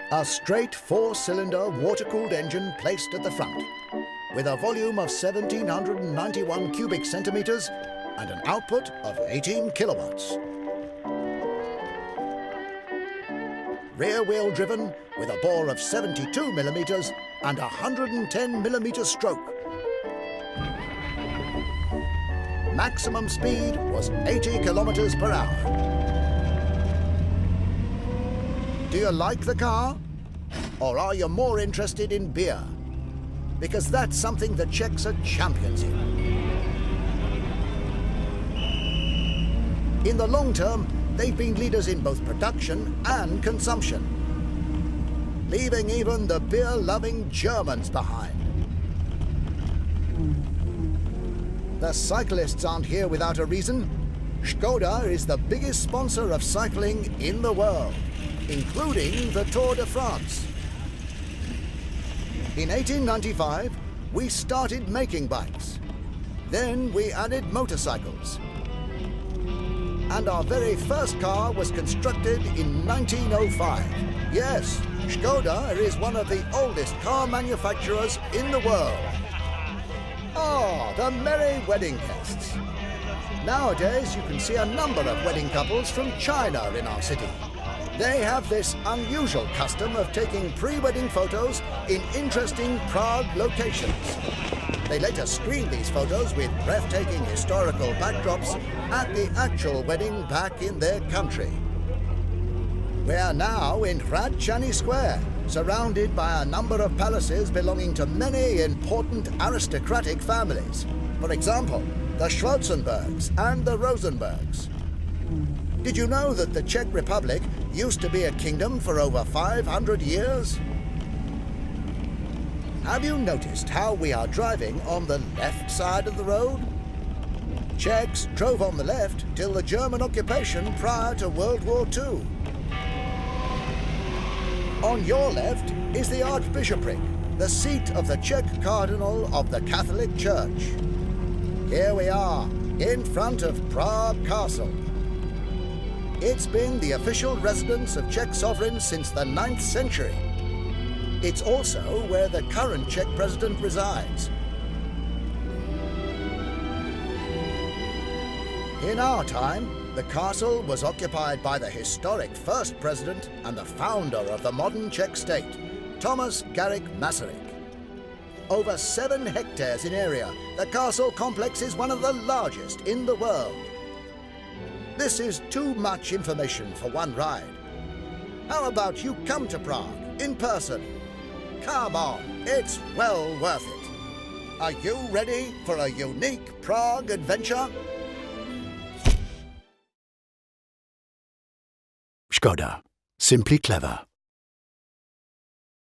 A straight four-cylinder water-cooled engine placed at the front, with a volume of 1,791 cubic centimetres and an output of 18 kilowatts. Rear-wheel driven with a bore of 72 millimetres and 110 millimetre stroke. Maximum speed was 80 kilometres per hour. Do you like the car? Or are you more interested in beer? Because that's something the Czechs are champions in. In the long term, they've been leaders in both production and consumption, leaving even the beer-loving Germans behind. The cyclists aren't here without a reason. Škoda is the biggest sponsor of cycling in the world, including the Tour de France. In 1895, we started making bikes. Then we added motorcycles. And our very first car was constructed in 1905. Yes, Škoda is one of the oldest car manufacturers in the world. Oh, the merry wedding guests. Nowadays, you can see a number of wedding couples from China in our city. They have this unusual custom of taking pre-wedding photos in interesting Prague locations. They later screen these photos with breathtaking historical backdrops at the actual wedding back in their country. We are now in Hradčany Square, surrounded by a number of palaces belonging to many important aristocratic families. For example, the Schwarzenbergs and the Rosenbergs. Did you know that the Czech Republic used to be a kingdom for over 500 years? Have you noticed how we are driving on the left side of the road? Czechs drove on the left till the German occupation prior to World War II. On your left is the Archbishopric, the seat of the Czech Cardinal of the Catholic Church. Here we are, in front of Prague Castle. It's been the official residence of Czech sovereigns since the 9th century. It's also where the current Czech president resides. In our time, the castle was occupied by the historic first president and the founder of the modern Czech state, Thomas Garrick Masaryk. Over 7 hectares in area, the castle complex is one of the largest in the world. This is too much information for one ride. How about you come to Prague in person? Come on, it's well worth it. Are you ready for a unique Prague adventure? Škoda. Simply clever.